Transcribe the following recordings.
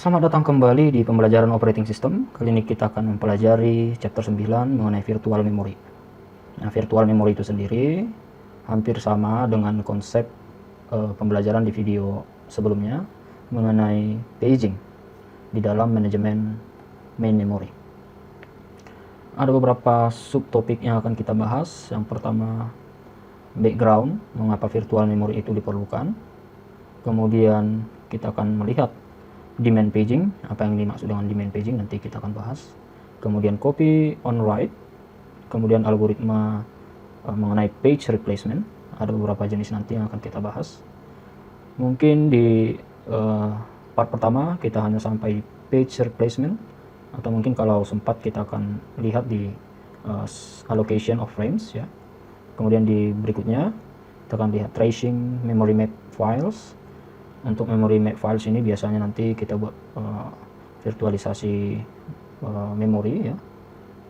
Selamat datang kembali di pembelajaran operating system. Kali ini kita akan mempelajari chapter 9 mengenai virtual memory. Nah, virtual memory itu sendiri hampir sama dengan konsep pembelajaran di video sebelumnya mengenai paging di dalam manajemen main memory. Ada beberapa subtopik yang akan kita bahas. Yang pertama, background, mengapa virtual memory itu diperlukan. Kemudian kita akan melihat demand paging, apa yang dimaksud dengan demand paging nanti kita akan bahas. Kemudian copy on write, kemudian algoritma mengenai page replacement, ada beberapa jenis nanti yang akan kita bahas. Mungkin di part pertama kita hanya sampai page replacement, atau mungkin kalau sempat kita akan lihat di allocation of frames ya. Kemudian di berikutnya kita akan lihat tracing memory map files. Untuk memory map files ini biasanya nanti kita buat virtualisasi memori ya,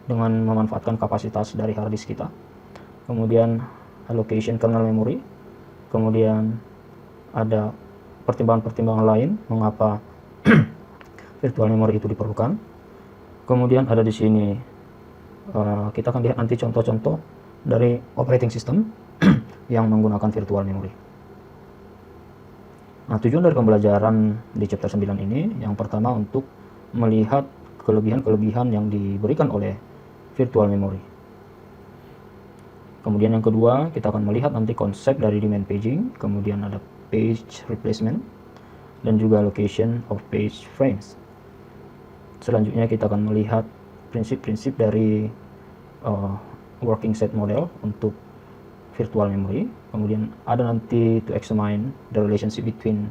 dengan memanfaatkan kapasitas dari hard disk kita. Kemudian allocation kernel memory. Kemudian ada pertimbangan-pertimbangan lain mengapa virtual memory itu diperlukan. Kemudian ada di sini kita akan lihat nanti contoh-contoh dari operating system yang menggunakan virtual memory. Nah, tujuan dari pembelajaran di chapter 9 ini yang pertama untuk melihat kelebihan-kelebihan yang diberikan oleh virtual memory. Kemudian yang kedua, kita akan melihat nanti konsep dari demand paging, kemudian ada page replacement, dan juga allocation of page frames. Selanjutnya kita akan melihat prinsip-prinsip dari working set model untuk virtual memory. Kemudian ada nanti to examine the relationship between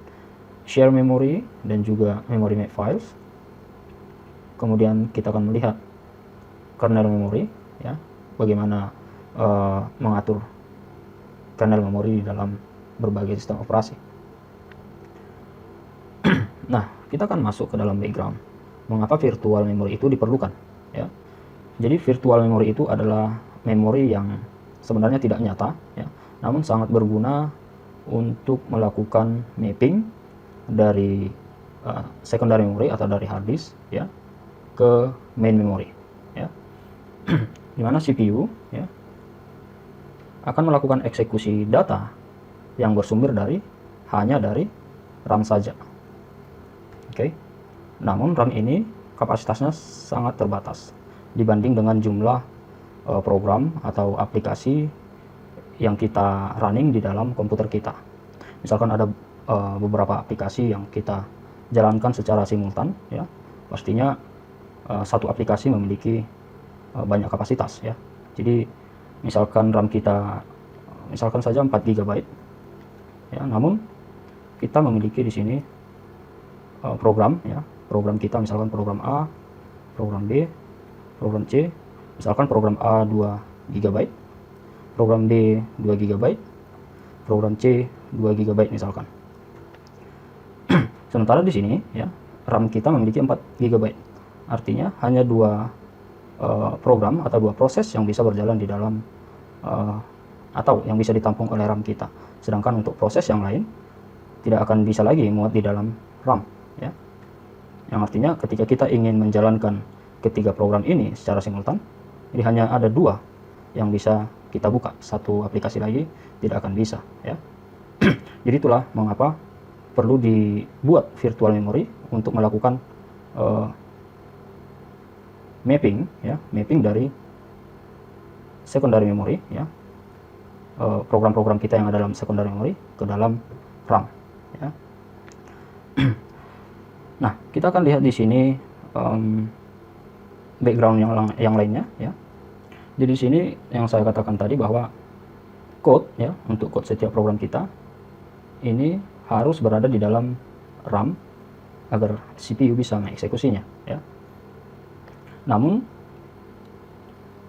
share memory dan juga memory map files. Kemudian kita akan melihat kernel memory ya, bagaimana mengatur kernel memory di dalam berbagai sistem operasi. Nah, kita akan masuk ke dalam background. Mengapa virtual memory itu diperlukan ya. Jadi virtual memory itu adalah memori yang sebenarnya tidak nyata ya, namun sangat berguna untuk melakukan mapping dari secondary memory atau dari hard disk ya ke main memory ya. Dimana CPU ya akan melakukan eksekusi data yang bersumber hanya dari RAM saja. Oke. Namun RAM ini kapasitasnya sangat terbatas dibanding dengan jumlah program atau aplikasi yang kita running di dalam komputer kita. Misalkan ada beberapa aplikasi yang kita jalankan secara simultan ya, pastinya satu aplikasi memiliki banyak kapasitas ya. Jadi misalkan RAM kita misalkan saja 4 GB ya, namun kita memiliki di sini program ya, program kita misalkan program A, program B, program C. Misalkan program A 2 GB, program B 2 GB, program C 2 GB misalkan. Sementara di sini ya, RAM kita memiliki 4 GB. Artinya hanya dua program atau dua proses yang bisa berjalan di dalam atau yang bisa ditampung oleh RAM kita. Sedangkan untuk proses yang lain tidak akan bisa lagi muat di dalam RAM ya. Yang artinya ketika kita ingin menjalankan ketiga program ini secara simultan, jadi hanya ada dua yang bisa kita buka, satu aplikasi lagi tidak akan bisa ya. Jadi itulah mengapa perlu dibuat virtual memory untuk melakukan mapping ya, mapping dari secondary memory ya, program-program kita yang ada dalam secondary memory ke dalam RAM ya. Nah, kita akan lihat di sini background yang lainnya ya. Jadi di sini yang saya katakan tadi bahwa code ya, untuk code setiap program kita ini harus berada di dalam RAM agar CPU bisa mengeksekusinya ya. Namun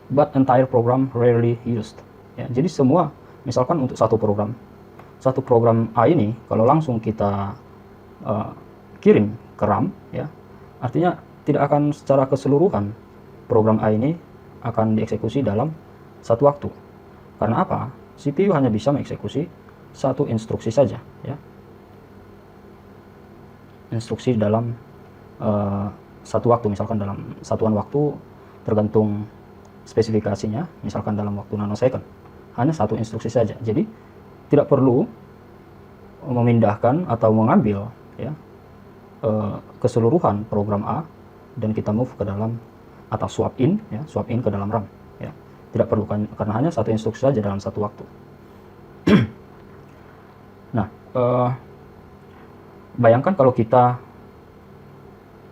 but entire program rarely used ya. Jadi semua misalkan untuk satu program A ini kalau langsung kita kirim ke RAM ya, artinya tidak akan secara keseluruhan program A ini akan dieksekusi dalam satu waktu. Karena apa? CPU hanya bisa mengeksekusi satu instruksi saja ya. Instruksi dalam satu waktu, misalkan dalam satuan waktu tergantung spesifikasinya, misalkan dalam waktu nanosecond, hanya satu instruksi saja. Jadi tidak perlu memindahkan atau mengambil ya keseluruhan program A dan kita move ke dalam atau swap in ke dalam RAM ya. Tidak perlu karena hanya satu instruksi saja dalam satu waktu. Nah, bayangkan kalau kita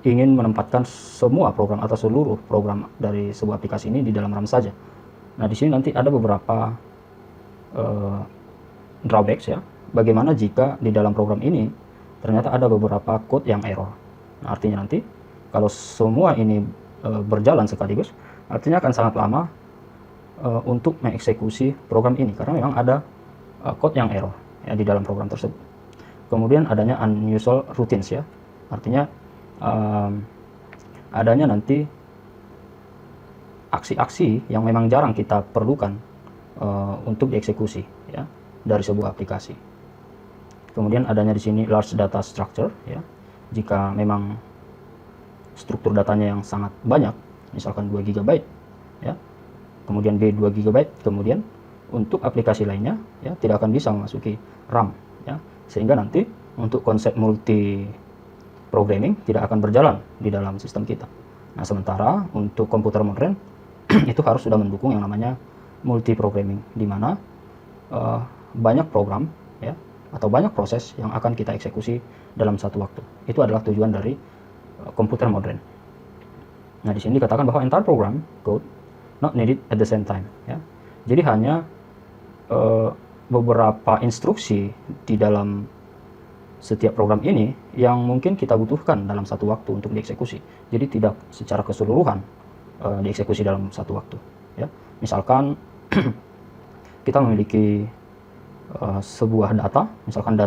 ingin menempatkan semua program atau seluruh program dari sebuah aplikasi ini di dalam RAM saja. Nah, di sini nanti ada beberapa drawbacks ya. Bagaimana jika di dalam program ini ternyata ada beberapa code yang error. Nah, artinya nanti kalau semua ini berjalan sekaligus, artinya akan sangat lama untuk mengeksekusi program ini karena memang ada code yang error ya di dalam program tersebut. Kemudian adanya unusual routines ya. Artinya adanya nanti aksi-aksi yang memang jarang kita perlukan untuk dieksekusi ya dari sebuah aplikasi. Kemudian adanya di sini large data structure ya. Jika memang struktur datanya yang sangat banyak, misalkan 2 GB ya. Kemudian B 2 GB, kemudian untuk aplikasi lainnya ya tidak akan bisa memasuki RAM ya. Sehingga nanti untuk konsep multi programming tidak akan berjalan di dalam sistem kita. Nah, sementara untuk komputer modern itu harus sudah mendukung yang namanya multi programming, di mana banyak program ya atau banyak proses yang akan kita eksekusi dalam satu waktu. Itu adalah tujuan dari komputer modern. Nah, di sini dikatakan bahwa entire program code not needed at the same time ya. Jadi hanya beberapa instruksi di dalam setiap program ini yang mungkin kita butuhkan dalam satu waktu untuk dieksekusi. Jadi tidak secara keseluruhan dieksekusi dalam satu waktu ya. Misalkan kita memiliki sebuah data, misalkan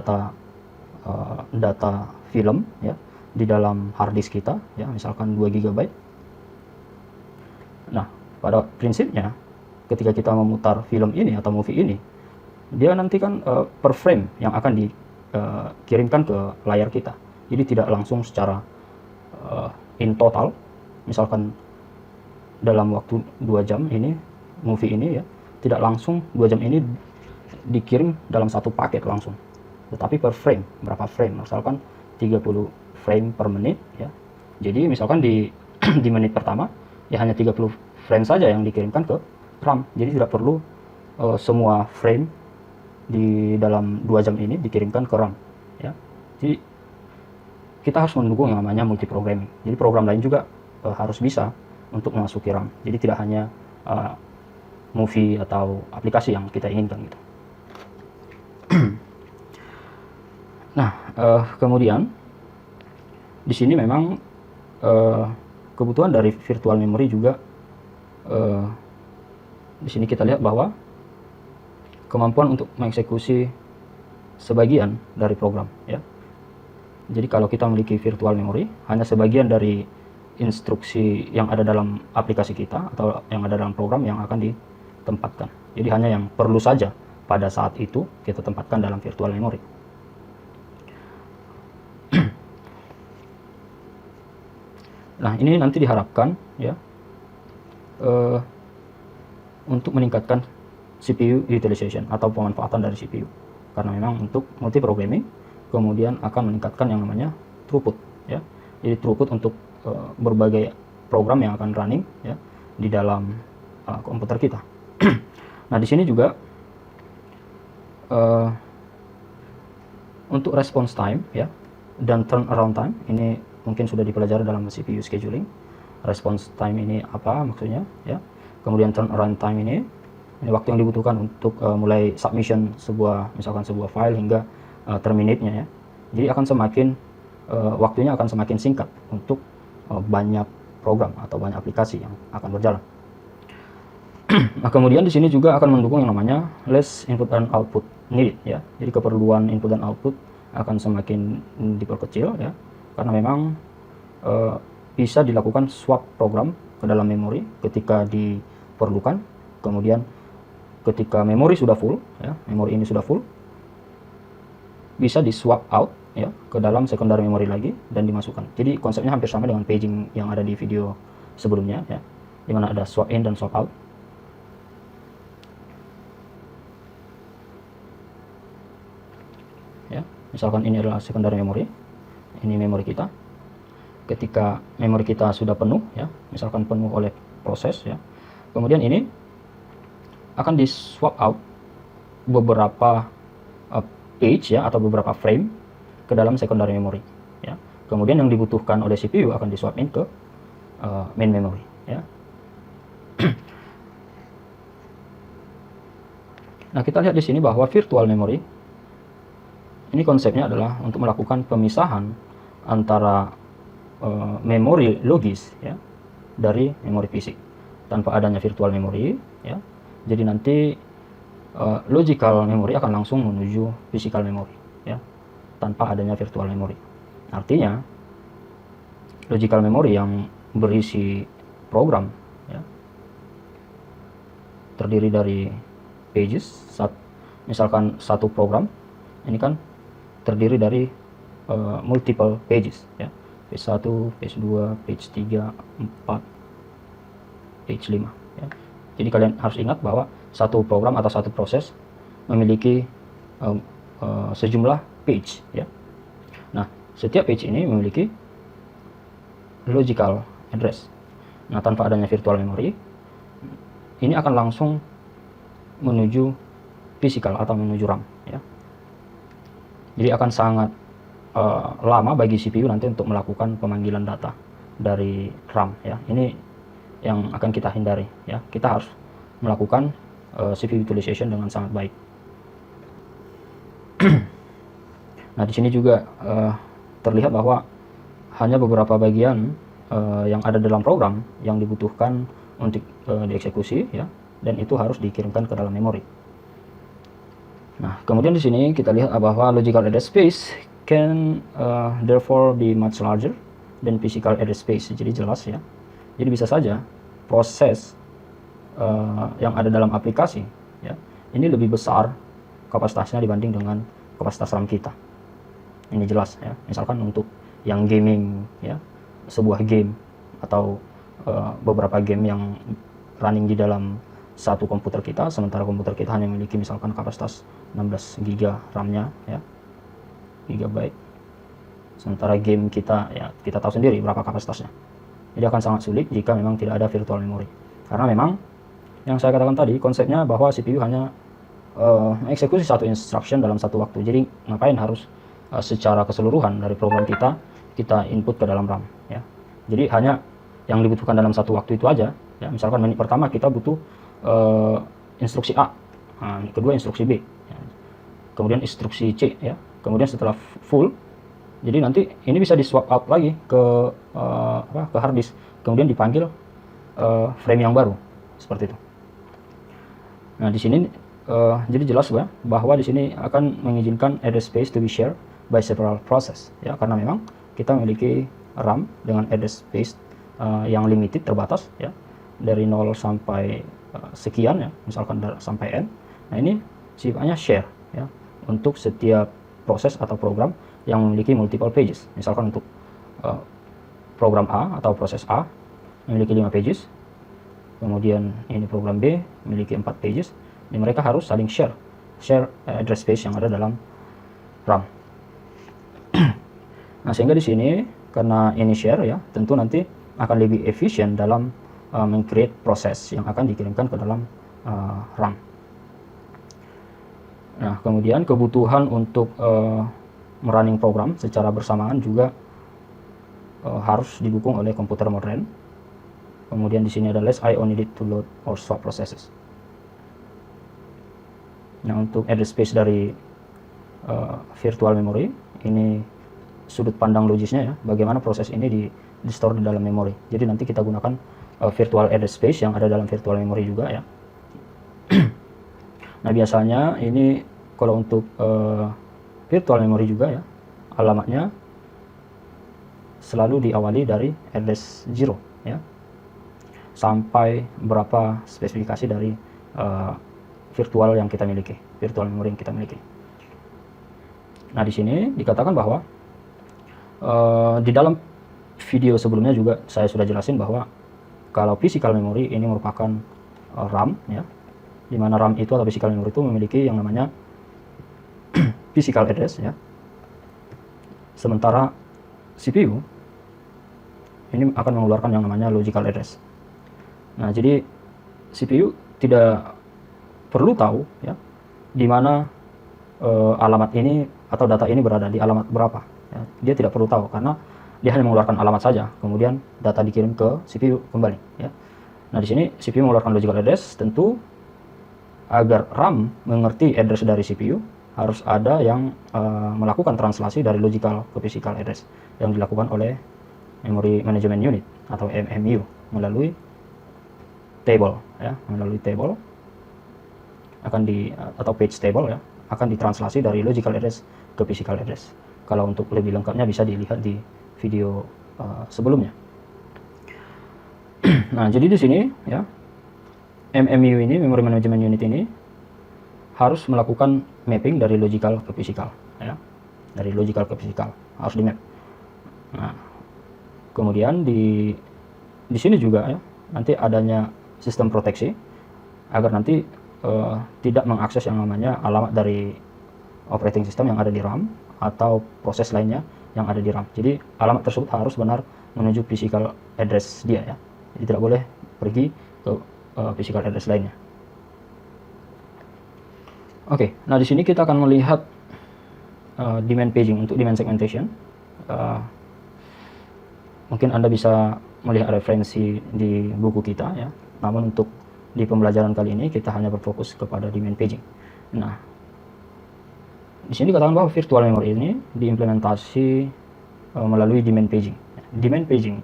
data film ya di dalam hard disk kita ya, misalkan 2 GB. Nah, pada prinsipnya ketika kita memutar film ini atau movie ini, dia nanti kan per frame yang akan dikirimkan ke layar kita. Jadi tidak langsung secara in total, misalkan dalam waktu 2 jam ini movie ini ya, tidak langsung 2 jam ini dikirim dalam satu paket langsung, tetapi per frame, berapa frame, misalkan 30 frame per menit ya. Jadi misalkan di di menit pertama ya hanya 30 frame saja yang dikirimkan ke RAM. Jadi tidak perlu semua frame di dalam 2 jam ini dikirimkan ke RAM ya. Jadi kita harus mendukung yang namanya multi programming. Jadi program lain juga harus bisa untuk memasuki RAM. Jadi tidak hanya movie atau aplikasi yang kita inginkan gitu. Nah, kemudian di sini memang kebutuhan dari virtual memory juga di sini kita lihat bahwa kemampuan untuk mengeksekusi sebagian dari program ya. Jadi kalau kita memiliki virtual memory, hanya sebagian dari instruksi yang ada dalam aplikasi kita atau yang ada dalam program yang akan ditempatkan. Jadi hanya yang perlu saja pada saat itu kita tempatkan dalam virtual memory. Nah, ini nanti diharapkan ya untuk meningkatkan CPU utilization atau pemanfaatan dari CPU, karena memang untuk multi programming kemudian akan meningkatkan yang namanya throughput ya. Jadi throughput untuk berbagai program yang akan running ya di dalam komputer kita. Nah, di sini juga untuk response time ya dan turnaround time ini mungkin sudah dipelajari dalam CPU scheduling. Response time ini apa maksudnya ya. Kemudian turnaround time ini waktu yang dibutuhkan untuk mulai submission misalkan sebuah file hingga terminate-nya ya. Jadi akan semakin waktunya akan semakin singkat untuk banyak program atau banyak aplikasi yang akan berjalan. Nah, kemudian di sini juga akan mendukung yang namanya less input and output needed ya. Jadi keperluan input dan output akan semakin diperkecil ya, karena memang bisa dilakukan swap program ke dalam memori ketika diperlukan. Kemudian ketika memori sudah full ya, memori ini sudah full, bisa di swap out ya ke dalam secondary memory lagi dan dimasukkan. Jadi konsepnya hampir sama dengan paging yang ada di video sebelumnya ya, di mana ada swap in dan swap out. Ya, misalkan ini adalah secondary memory, ini memori kita. Ketika memori kita sudah penuh ya, misalkan penuh oleh proses ya, kemudian ini akan di swap out beberapa page ya atau beberapa frame ke dalam secondary memory ya. Kemudian yang dibutuhkan oleh CPU akan di swap in ke main memory ya. Nah, kita lihat di sini bahwa virtual memory ini konsepnya adalah untuk melakukan pemisahan antara memori logis ya dari memori fisik tanpa adanya virtual memory ya. Jadi nanti logical memory akan langsung menuju physical memory ya, tanpa adanya virtual memory. Artinya logical memory yang berisi program ya, terdiri dari pages. Misalkan satu program ini kan terdiri dari multiple pages ya, page 1, page 2, page 3, 4, page 5 ya. Jadi kalian harus ingat bahwa satu program atau satu proses memiliki sejumlah page ya. Nah, setiap page ini memiliki logical address. Nah, tanpa adanya virtual memory, ini akan langsung menuju physical atau menuju RAM ya. Jadi akan sangat lama bagi CPU nanti untuk melakukan pemanggilan data dari RAM ya. Ini yang akan kita hindari ya. Kita harus melakukan CPU utilization dengan sangat baik. Nah, di sini juga terlihat bahwa hanya beberapa bagian yang ada dalam program yang dibutuhkan untuk dieksekusi ya, dan itu harus dikirimkan ke dalam memori. Nah, kemudian di sini kita lihat bahwa logical address space can therefore be much larger than physical address space. Jadi jelas ya. Jadi bisa saja proses yang ada dalam aplikasi ya, ini lebih besar kapasitasnya dibanding dengan kapasitas RAM kita. Ini jelas ya. Misalkan untuk yang gaming ya, sebuah game atau beberapa game yang running di dalam satu komputer kita, sementara komputer kita hanya memiliki misalkan kapasitas 16 GB RAM-nya ya, GB. Sementara game kita ya, kita tahu sendiri berapa kapasitasnya. Jadi akan sangat sulit jika memang tidak ada virtual memory. Karena memang yang saya katakan tadi, konsepnya bahwa CPU hanya mengeksekusi satu instruction dalam satu waktu. Jadi ngapain harus secara keseluruhan dari program kita input ke dalam RAM ya. Jadi hanya yang dibutuhkan dalam satu waktu itu aja ya. Misalkan menit pertama kita butuh instruksi A, nah, kedua instruksi B ya. Kemudian instruksi C ya. Kemudian setelah full, jadi nanti ini bisa di swap out lagi ke hard disk, kemudian dipanggil frame yang baru seperti itu. Nah, di sini jadi jelas ya bahwa di sini akan mengizinkan address space to be shared by several process ya, karena memang kita memiliki RAM dengan address space yang limited, terbatas ya, dari 0 sampai sekian ya, misalkan sampai n. Nah, ini sifatnya share ya untuk setiap proses atau program yang memiliki multiple pages. Misalkan untuk program A atau proses A memiliki 5 pages, kemudian ini program B memiliki 4 pages, ini mereka harus saling share address space yang ada dalam RAM. Nah, sehingga di sini karena ini share ya, tentu nanti akan lebih efisien dalam meng-create proses yang akan dikirimkan ke dalam RAM. Nah, kemudian kebutuhan untuk merunning program secara bersamaan juga harus didukung oleh komputer modern. Kemudian di sini ada less I/O needed to load or swap processes. Nah, untuk address space dari virtual memory, ini sudut pandang logisnya ya, bagaimana proses ini di store di dalam memori. Jadi nanti kita gunakan virtual address space yang ada dalam virtual memory juga ya. Nah, biasanya ini kalau untuk virtual memory juga ya, alamatnya selalu diawali dari address 0 ya, sampai berapa spesifikasi dari virtual yang kita miliki, virtual memory yang kita miliki. Nah, di sini dikatakan bahwa di dalam video sebelumnya juga saya sudah jelasin bahwa kalau physical memory ini merupakan RAM, ya, di mana RAM itu atau physical memory itu memiliki yang namanya physical address, ya. Sementara CPU ini akan mengeluarkan yang namanya logical address. Nah, jadi CPU tidak perlu tahu, ya, di mana alamat ini atau data ini berada di alamat berapa. Ya. Dia tidak perlu tahu karena dia hanya mengeluarkan alamat saja, kemudian data dikirim ke CPU kembali. Ya. Nah, di sini CPU mengeluarkan logical address. Tentu agar RAM mengerti address dari CPU harus ada yang melakukan translasi dari logical ke physical address yang dilakukan oleh Memory Management Unit atau MMU melalui table, ya, melalui table atau page table, ya, akan ditranslasi dari logical address ke physical address. Kalau untuk lebih lengkapnya bisa dilihat di video sebelumnya. Nah, jadi di sini, ya, MMU ini, Memory Management Unit ini harus melakukan mapping dari logical ke physical, ya, dari logical ke physical harus di map. Nah, kemudian di sini juga, ya, nanti adanya sistem proteksi agar nanti tidak mengakses yang namanya alamat dari operating system yang ada di RAM atau proses lainnya yang ada di RAM. Jadi alamat tersebut harus benar menuju physical address dia, ya. Jadi tidak boleh pergi ke physical address lainnya. Oke, nah di sini kita akan melihat demand paging untuk demand segmentation. Mungkin Anda bisa melihat referensi di buku kita, ya. Namun untuk di pembelajaran kali ini kita hanya berfokus kepada demand paging. Nah, di sini dikatakan bahwa virtual memory ini diimplementasi melalui demand paging. Demand paging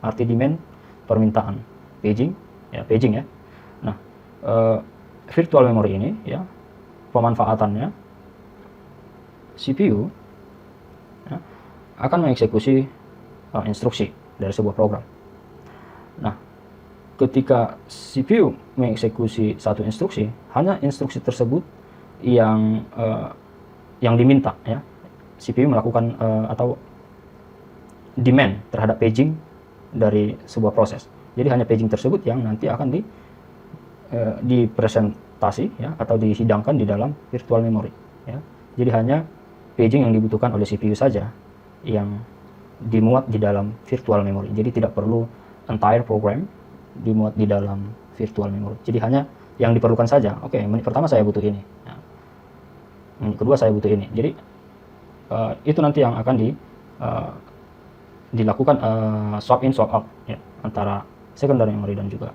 arti demand permintaan, paging, ya, paging, ya. Nah, virtual memory ini, ya, pemanfaatannya CPU, ya, akan mengeksekusi instruksi dari sebuah program. Nah, ketika CPU mengeksekusi satu instruksi, hanya instruksi tersebut yang diminta, ya, CPU melakukan atau demand terhadap paging dari sebuah proses. Jadi hanya paging tersebut yang nanti akan dipresentasi, ya, atau dihidangkan di dalam virtual memory, ya. Jadi hanya paging yang dibutuhkan oleh CPU saja yang dimuat di dalam virtual memory. Jadi tidak perlu entire program dimuat di dalam virtual memory. Jadi hanya yang diperlukan saja. Oke, menit pertama saya butuh ini. Nah, menit kedua saya butuh ini. Jadi itu nanti yang akan dilakukan swap in swap out, ya, antara secondary memory dan juga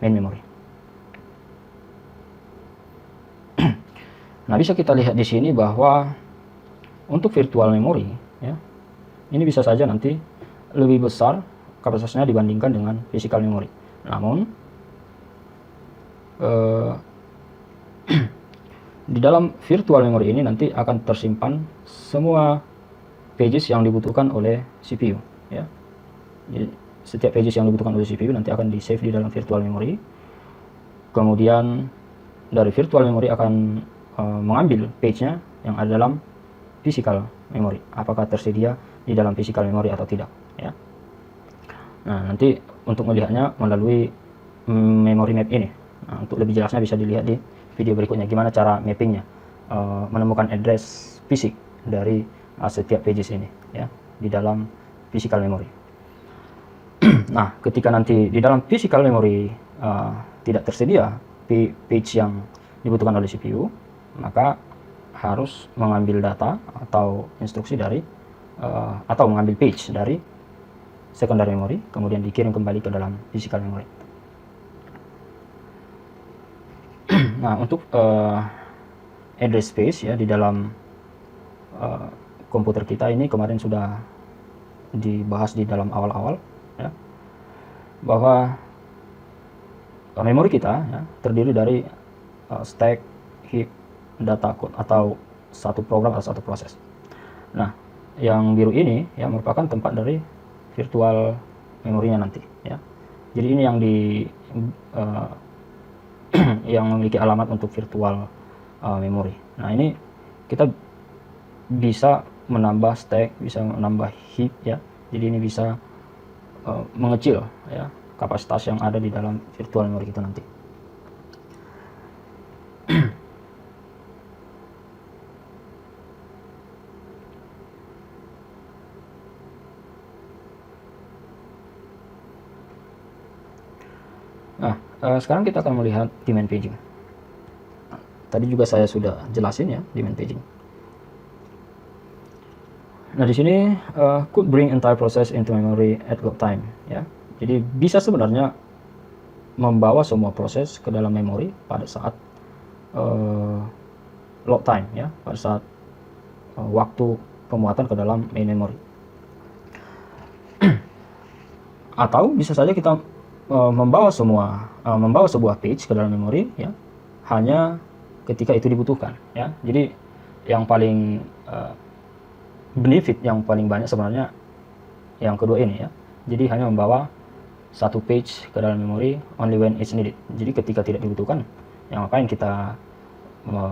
main memory. Nah, bisa kita lihat di sini bahwa untuk virtual memory, ya, ini bisa saja nanti lebih besar kapasitasnya dibandingkan dengan physical memory. Namun di dalam virtual memory ini nanti akan tersimpan semua pages yang dibutuhkan oleh CPU, ya. Jadi setiap pages yang dibutuhkan oleh CPU nanti akan di save di dalam virtual memory. Kemudian dari virtual memory akan mengambil page-nya yang ada dalam physical memory, apakah tersedia di dalam physical memory atau tidak, ya. Nah, nanti untuk melihatnya melalui memory map ini. Nah, untuk lebih jelasnya bisa dilihat di video berikutnya gimana cara mappingnya, menemukan address fisik dari setiap pages ini, ya, di dalam physical memory. Nah, ketika nanti di dalam physical memory tidak tersedia page yang dibutuhkan oleh CPU, maka harus mengambil data atau instruksi dari atau mengambil page dari secondary memory, kemudian dikirim kembali ke dalam physical memory. Nah, untuk address space, ya, di dalam komputer kita ini kemarin sudah dibahas di dalam awal-awal, ya, bahwa memori kita, ya, terdiri dari stack, heap, data code atau satu program atau satu proses. Nah, yang biru ini, ya, merupakan tempat dari virtual memorinya nanti, ya. Jadi ini yang yang memiliki alamat untuk virtual memory. Nah, ini kita bisa menambah stack, bisa menambah heap ya. Jadi ini bisa mengecil ya kapasitas yang ada di dalam virtual memory kita nanti. Nah, sekarang kita akan melihat demand paging. Tadi juga saya sudah jelasin ya demand paging. Nah, di sini could bring entire process into memory at load time ya. Jadi bisa sebenarnya membawa semua proses ke dalam memori pada saat load time ya, pada saat waktu pemuatan ke dalam main memory. Atau bisa saja kita membawa sebuah page ke dalam memori ya, hanya ketika itu dibutuhkan ya. Jadi yang paling benefit yang paling banyak sebenarnya yang kedua ini ya. Jadi hanya membawa satu page ke dalam memori only when it's needed. Jadi ketika tidak dibutuhkan, yang ngapain kita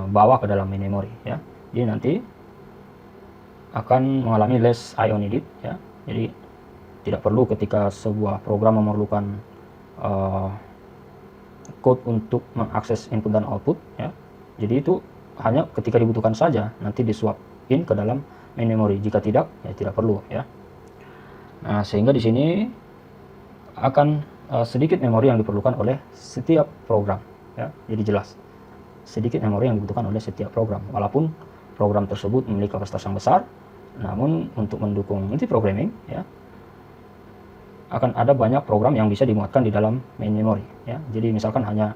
bawa ke dalam main memory ya. Jadi nanti akan mengalami less IO needed ya. Jadi tidak perlu ketika sebuah program memerlukan code untuk mengakses input dan output ya. Jadi itu hanya ketika dibutuhkan saja nanti di-swap in ke dalam main memory. Jika tidak, ya tidak perlu ya. Nah, sehingga di sini akan sedikit memori yang diperlukan oleh setiap program ya. Jadi jelas sedikit memori yang dibutuhkan oleh setiap program, walaupun program tersebut memiliki kapasitas yang besar, namun untuk mendukung multi-programming ya, akan ada banyak program yang bisa dimuatkan di dalam main memory ya. Jadi misalkan hanya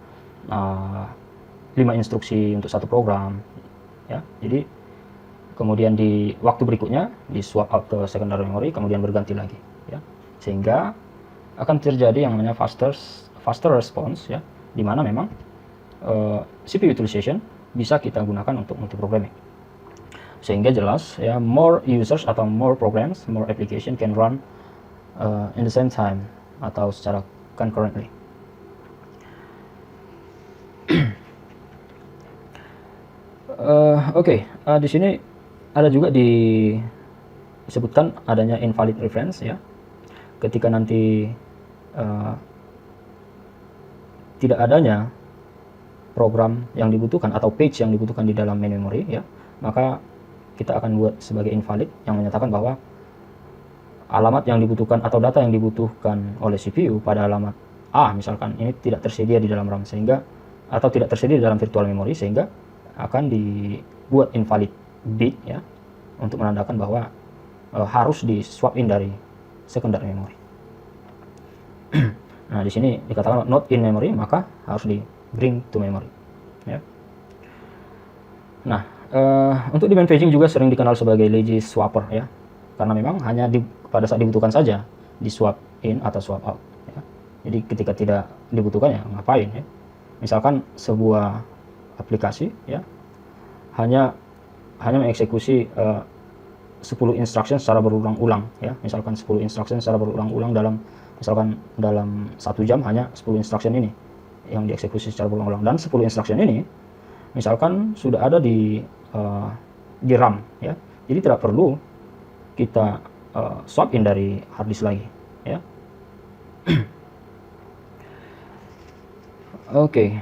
5 instruksi untuk satu program ya. Jadi kemudian di waktu berikutnya di swap out ke secondary memory, kemudian berganti lagi ya. Sehingga akan terjadi yang namanya faster response ya, di mana memang CPU utilization bisa kita gunakan untuk multiprogramming. Sehingga jelas ya, more users atau more programs, more application can run in the same time atau secara concurrently. Oke, di sini ada juga disebutkan adanya invalid reference ya. Ketika nanti tidak adanya program yang dibutuhkan atau page yang dibutuhkan di dalam main memory ya, maka kita akan buat sebagai invalid yang menyatakan bahwa alamat yang dibutuhkan atau data yang dibutuhkan oleh CPU pada alamat A misalkan ini tidak tersedia di dalam RAM, sehingga atau tidak tersedia di dalam virtual memory, sehingga akan dibuat invalid bit ya, untuk menandakan bahwa harus di swap in dari secondary memory. Nah, di sini dikatakan not in memory, maka harus di bring to memory ya. Nah, untuk demand paging juga sering dikenal sebagai lazy swapper ya, karena memang hanya pada saat dibutuhkan saja di swap in atau swap out ya. Jadi ketika tidak dibutuhkan ya ngapain ya. Misalkan sebuah aplikasi ya hanya mengeksekusi 10 instruction secara berulang-ulang ya. Misalkan 10 instruction secara berulang-ulang dalam 1 jam, hanya 10 instruction ini yang dieksekusi secara berulang-ulang, dan 10 instruction ini misalkan sudah ada di RAM ya. Jadi tidak perlu kita swap in dari hard disk lagi ya. Oke.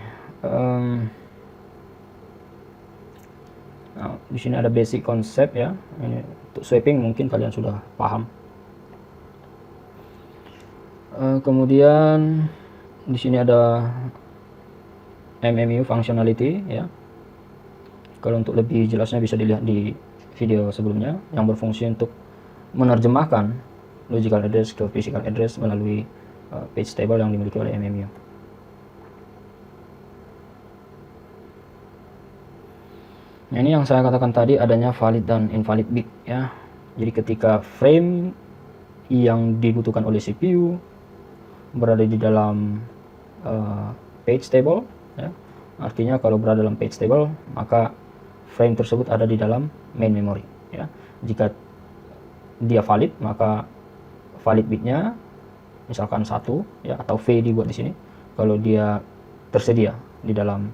Nah, di sini ada basic konsep ya. Ini untuk swapping mungkin kalian sudah paham. Kemudian di sini ada MMU functionality ya. Kalau untuk lebih jelasnya bisa dilihat di video sebelumnya, yang berfungsi untuk menerjemahkan logical address ke physical address melalui page table yang dimiliki oleh MMU. Nah, ini yang saya katakan tadi, adanya valid dan invalid bit ya. Jadi ketika frame yang dibutuhkan oleh CPU berada di dalam page table ya, artinya kalau berada dalam page table maka frame tersebut ada di dalam main memory ya. Jika dia valid, maka valid bitnya misalkan 1 ya, atau V dibuat di sini kalau dia tersedia di dalam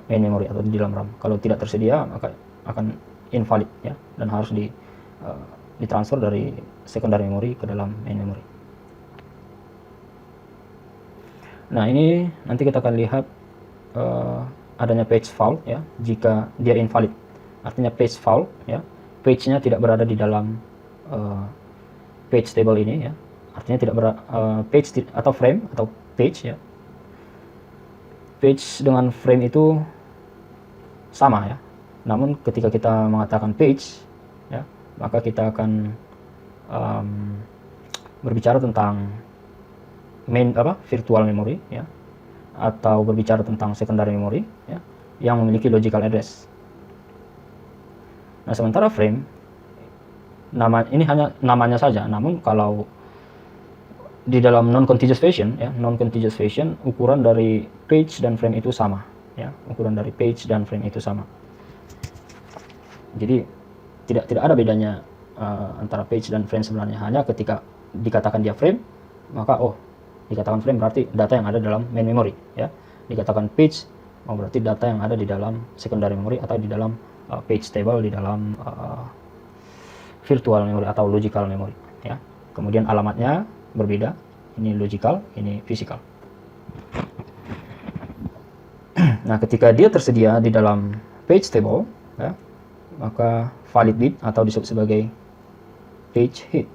main memory atau di dalam RAM. Kalau tidak tersedia, maka akan invalid ya, dan harus ditransfer dari secondary memory ke dalam main memory. Nah, ini nanti kita akan lihat adanya page fault ya, jika dia invalid. Artinya page fault ya, page-nya tidak berada di dalam page table ini ya. Artinya tidak page atau frame atau page ya. Page dengan frame itu sama ya. Namun ketika kita mengatakan page ya, maka kita akan berbicara tentang virtual memory ya, atau berbicara tentang secondary memory ya, yang memiliki logical address. Nah, sementara frame ini hanya namanya saja, namun kalau di dalam non-contiguous fashion ya, non-contiguous fashion, ukuran dari page dan frame itu sama ya, ukuran dari page dan frame itu sama. Jadi tidak ada bedanya antara page dan frame sebenarnya. Hanya ketika dikatakan dia frame, maka dikatakan frame berarti data yang ada dalam main memory ya. Dikatakan page berarti data yang ada di dalam secondary memory atau di dalam page table, di dalam virtual memory atau logical memory ya. Kemudian alamatnya berbeda, ini logical, ini physical. Nah, ketika dia tersedia di dalam page table ya, maka valid bit atau disebut sebagai page hit.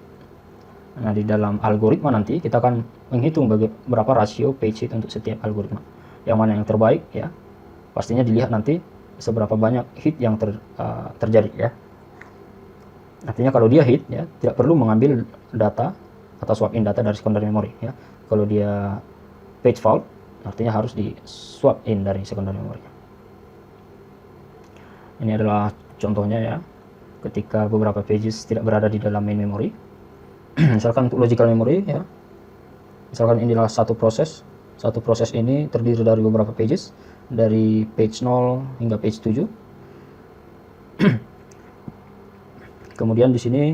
Nah, di dalam algoritma nanti kita akan menghitung berapa rasio page hit untuk setiap algoritma. Yang mana yang terbaik ya, pastinya dilihat nanti seberapa banyak hit yang terjadi ya. Artinya kalau dia hit ya, tidak perlu mengambil data atau swap in data dari secondary memory ya. Kalau dia page fault, artinya harus di swap in dari secondary memory. Ini adalah contohnya ya, ketika beberapa pages tidak berada di dalam main memory. Misalkan untuk logical memory ya, misalkan inilah satu proses ini terdiri dari beberapa pages, dari page 0 hingga page 7. Kemudian di sini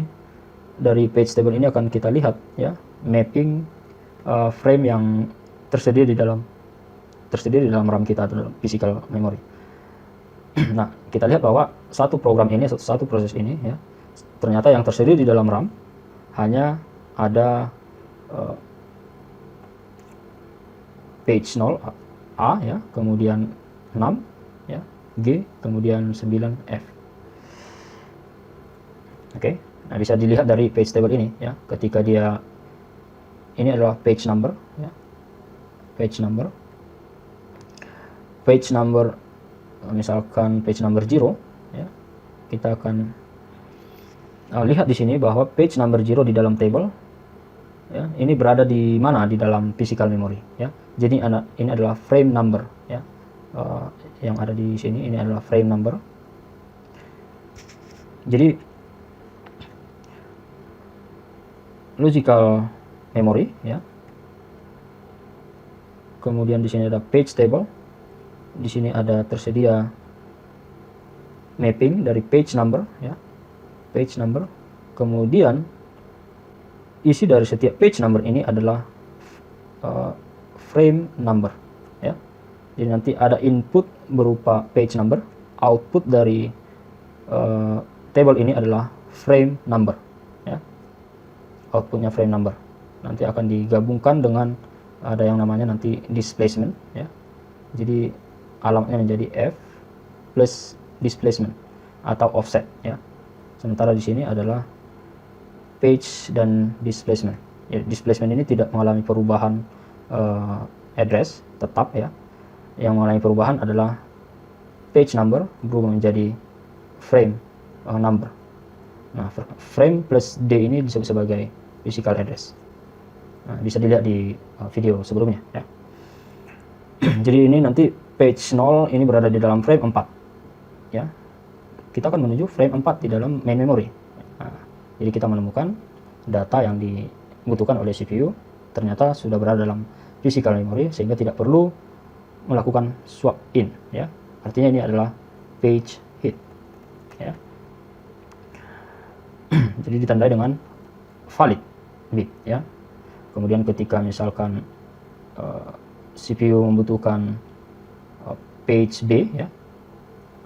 dari page table ini akan kita lihat ya, mapping frame yang tersedia di dalam RAM kita atau dalam physical memory. Nah, kita lihat bahwa satu program ini, satu proses ini ya, ternyata yang tersedia di dalam RAM hanya ada page 0 A ya, kemudian 6 ya, G, kemudian 9 F. Oke. Nah, bisa dilihat dari page table ini ya, ketika dia ini adalah page number ya. Page number misalkan page number 0 ya. Kita akan lihat di sini bahwa page number 0 di dalam table ya, ini berada di mana di dalam physical memory ya. Jadi ini adalah frame number ya. Yang ada di sini ini adalah frame number. Jadi logical memory ya. Kemudian di sini ada page table. Di sini ada tersedia mapping dari page number ya. Page number. Kemudian isi dari setiap page number ini adalah frame number ya. Jadi nanti ada input berupa page number, output dari table ini adalah frame number ya. Outputnya frame number. Nanti akan digabungkan dengan ada yang namanya nanti displacement ya. Jadi alamatnya menjadi F plus displacement atau offset ya. Sementara di sini adalah page dan displacement. Ya, displacement ini tidak mengalami perubahan address tetap ya. Yang mengalami perubahan adalah page number berubah menjadi frame number. Nah, frame plus D ini disebut sebagai physical address. Nah, bisa dilihat di video sebelumnya ya. Jadi ini nanti page 0 ini berada di dalam frame 4 ya. Kita akan menuju frame 4 di dalam main memory. Nah, jadi kita menemukan data yang dibutuhkan oleh CPU ternyata sudah berada dalam physical memory sehingga tidak perlu melakukan swap in ya. Artinya ini adalah page hit ya. Jadi ditandai dengan valid bit ya. Kemudian ketika misalkan CPU membutuhkan page B ya,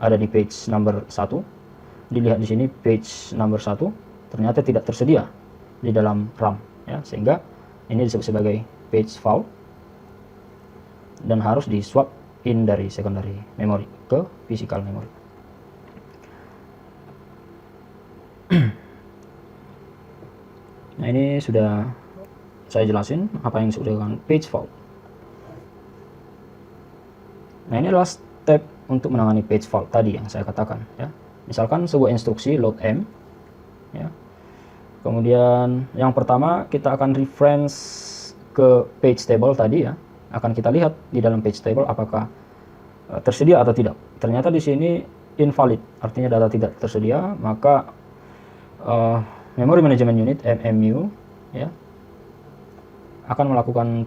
ada di page number 1, dilihat di sini page number 1 ternyata tidak tersedia di dalam RAM ya, sehingga ini disebut sebagai page fault dan harus di swap in dari secondary memory ke physical memory. Nah, ini sudah saya jelasin apa yang disebut dengan page fault. Nah, ini adalah step untuk menangani page fault tadi yang saya katakan ya. Misalkan sebuah instruksi load M ya. Kemudian yang pertama kita akan reference ke page table tadi ya. Akan kita lihat di dalam page table apakah tersedia atau tidak. Ternyata di sini invalid, artinya data tidak tersedia, maka Memory Management Unit MMU ya akan melakukan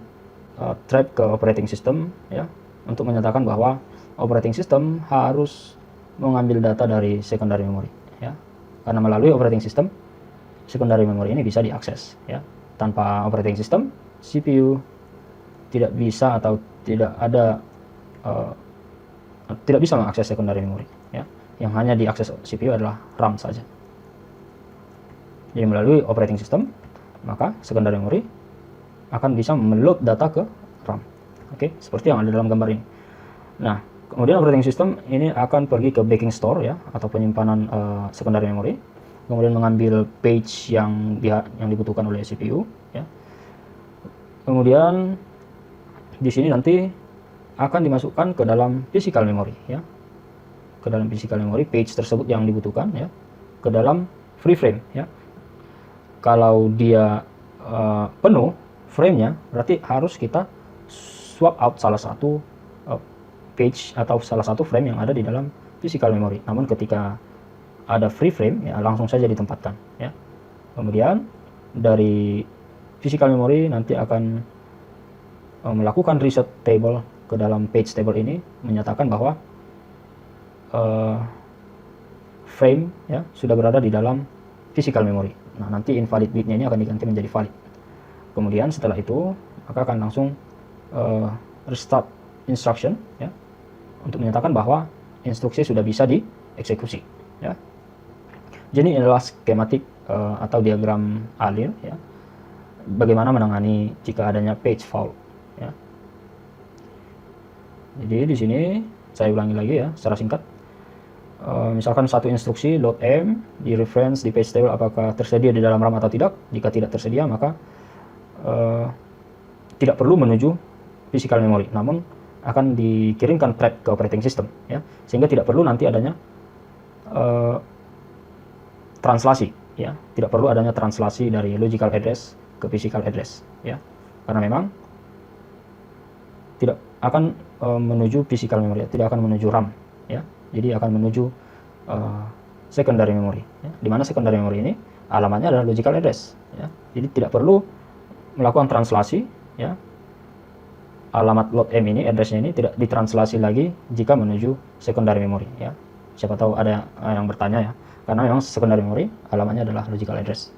thread ke operating system ya untuk menyatakan bahwa operating system harus mengambil data dari secondary memory ya. Karena melalui operating system secondary memory ini bisa diakses ya. Tanpa operating system CPU tidak bisa atau tidak ada tidak bisa mengakses secondary memory ya. Yang hanya diakses CPU adalah RAM saja. Jadi melalui operating system maka secondary memory akan bisa meload data ke RAM. Oke, seperti yang ada dalam gambar ini. Nah, kemudian operating system ini akan pergi ke backing store ya atau penyimpanan secondary memory. Kemudian mengambil page yang dibutuhkan oleh CPU ya. Kemudian di sini nanti akan dimasukkan ke dalam physical memory ya. Ke dalam physical memory page tersebut yang dibutuhkan ya. Ke dalam free frame ya. Kalau dia penuh frame-nya, berarti harus kita swap out salah satu page atau salah satu frame yang ada di dalam physical memory. Namun ketika ada free frame ya langsung saja ditempatkan ya. Kemudian dari physical memory nanti akan melakukan reset table ke dalam page table ini, menyatakan bahwa frame ya sudah berada di dalam physical memory. Nah, nanti invalid bitnya ini akan diganti menjadi valid. Kemudian setelah itu maka akan langsung restart instruction ya untuk menyatakan bahwa instruksi sudah bisa dieksekusi ya. Jadi ini adalah skematik atau diagram alir ya. Bagaimana menangani jika adanya page fault ya. Jadi di sini saya ulangi lagi ya secara singkat. Misalkan satu instruksi load M di reference di page table apakah tersedia di dalam RAM atau tidak. Jika tidak tersedia maka tidak perlu menuju physical memory, namun akan dikirimkan thread ke operating system ya, sehingga tidak perlu nanti adanya translasi ya, tidak perlu adanya translasi dari logical address ke physical address ya, karena memang tidak akan menuju physical memory, tidak akan menuju RAM ya, jadi akan menuju secondary memory ya, di mana secondary memory ini alamatnya adalah logical address ya, jadi tidak perlu melakukan translasi ya. Alamat load M ini, addressnya ini tidak ditranslasi lagi jika menuju secondary memory ya. Siapa tahu ada yang bertanya ya, karena memang secondary memory alamatnya adalah logical address.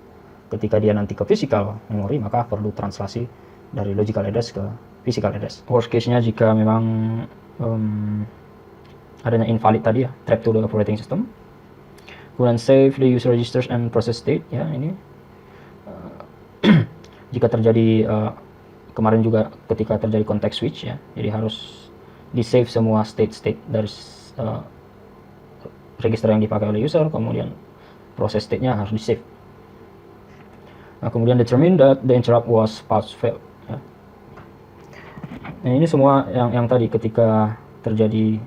Ketika dia nanti ke physical memory maka perlu translasi dari logical address ke physical address. Worst case-nya jika memang adanya invalid tadi ya, thread to the operating system. Kemudian save the user registers and process state ya, ini jika terjadi kemarin juga ketika terjadi context switch ya, jadi harus di save semua state dari register yang dipakai oleh user, kemudian proses state-nya harus di save. Nah, kemudian determine that the interrupt was pass failed ya. Nah, ini semua yang tadi ketika terjadi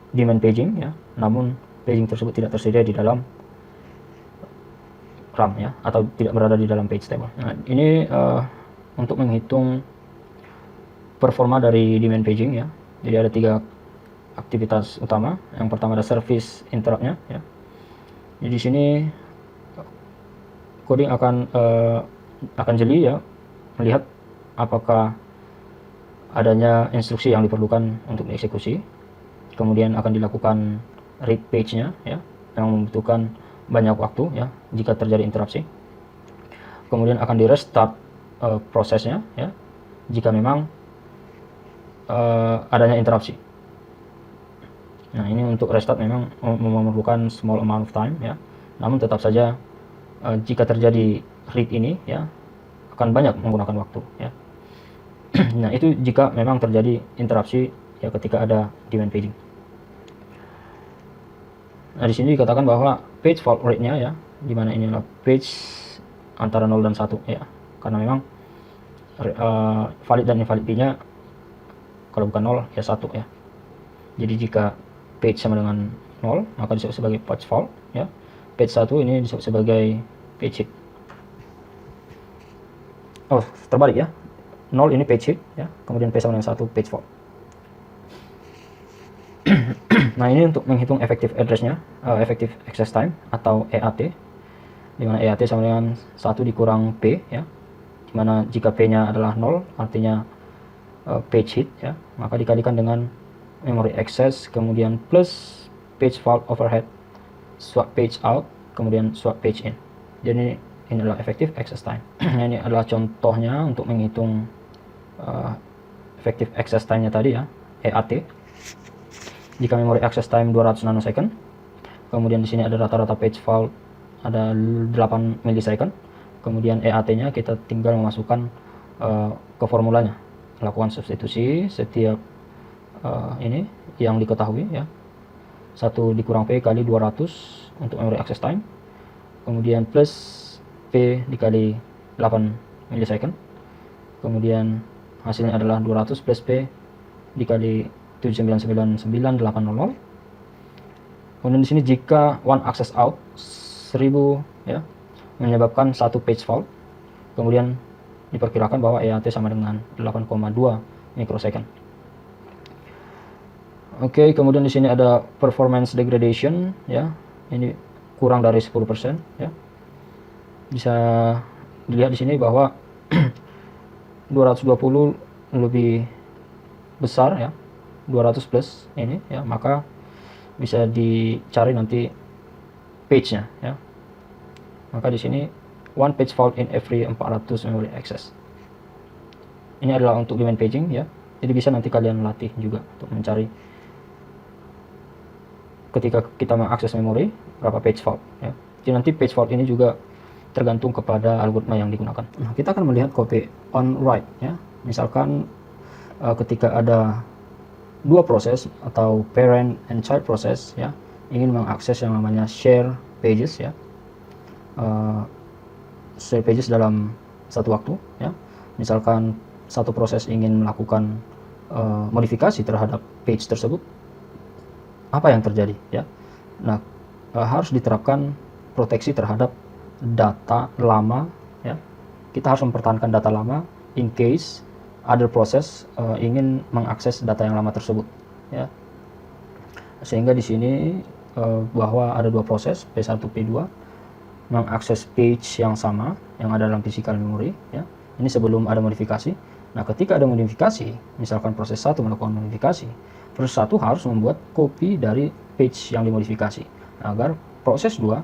demand paging ya, namun paging tersebut tidak tersedia di dalam RAM ya, atau tidak berada di dalam page table. Nah, ini untuk menghitung performa dari demand paging ya. Jadi ada 3 aktivitas utama. Yang pertama ada service interrupt-nya ya. Jadi di sini coding akan jeli ya, melihat apakah adanya instruksi yang diperlukan untuk dieksekusi. Kemudian akan dilakukan read page-nya ya, yang membutuhkan banyak waktu ya jika terjadi interupsi. Kemudian akan di restart prosesnya ya jika memang adanya interupsi. Nah, ini untuk restart memang memerlukan small amount of time ya. Namun tetap saja jika terjadi read ini ya akan banyak menggunakan waktu ya. Nah, itu jika memang terjadi interupsi ya ketika ada demand paging. Nah, di sini dikatakan bahwa page fault rate-nya ya, di mana ini adalah page antara 0 dan 1 ya. Karena memang valid dan invalid P-nya kalau bukan 0 ya 1 ya. Jadi jika page sama dengan 0 maka disebut sebagai page fault ya. Page 1 ini disebut sebagai page hit. Oh, terbalik ya. 0 ini page hit ya, kemudian P sama dengan 1 page fault. Nah, ini untuk menghitung effective address-nya, effective access time atau EAT, di mana EAT sama dengan 1 dikurang P ya, di mana jika P-nya adalah 0 artinya page hit ya, maka dikalikan dengan memory access kemudian plus page fault overhead, swap page out kemudian swap page in. Jadi ini adalah effective access time. Ini adalah contohnya untuk menghitung effective access time-nya tadi ya, EAT. Jika memory access time 200 nanosecond, kemudian di sini ada rata-rata page fault ada 8 milisecond, kemudian EAT-nya kita tinggal memasukkan ke formulanya, lakukan substitusi setiap ini yang diketahui ya, 1 dikurang P kali 200 untuk memory access time, kemudian plus P dikali 8 milisecond, kemudian hasilnya adalah 200 plus P dikali 7999800. Kemudian di sini jika one access out 1000 ya menyebabkan 1 page fault, kemudian diperkirakan bahwa EAT sama dengan 8,2 mikrosecond. Oke, kemudian di sini ada performance degradation ya. Ini kurang dari 10% ya. Bisa dilihat di sini bahwa 220 lebih besar ya, 200 plus ini ya, maka bisa dicari nanti page-nya ya. Maka di sini one page fault in every 400 memory access. Ini adalah untuk demand paging ya. Jadi bisa nanti kalian latih juga untuk mencari ketika kita mengakses memori berapa page fault ya. Jadi nanti page fault ini juga tergantung kepada algoritma yang digunakan. Nah, kita akan melihat copy on write ya. Misalkan ketika ada dua proses atau parent and child proses ya ingin mengakses yang namanya share pages ya, share pages dalam satu waktu ya. Misalkan satu proses ingin melakukan modifikasi terhadap page tersebut, apa yang terjadi ya. Nah, harus diterapkan proteksi terhadap data lama ya. Kita harus mempertahankan data lama in case other process ingin mengakses data yang lama tersebut ya. Sehingga di sini bahwa ada dua proses P1 P2 mengakses page yang sama yang ada dalam physical memory ya. Ini sebelum ada modifikasi. Nah, ketika ada modifikasi, misalkan proses 1 melakukan modifikasi, proses 1 harus membuat copy dari page yang dimodifikasi agar proses 2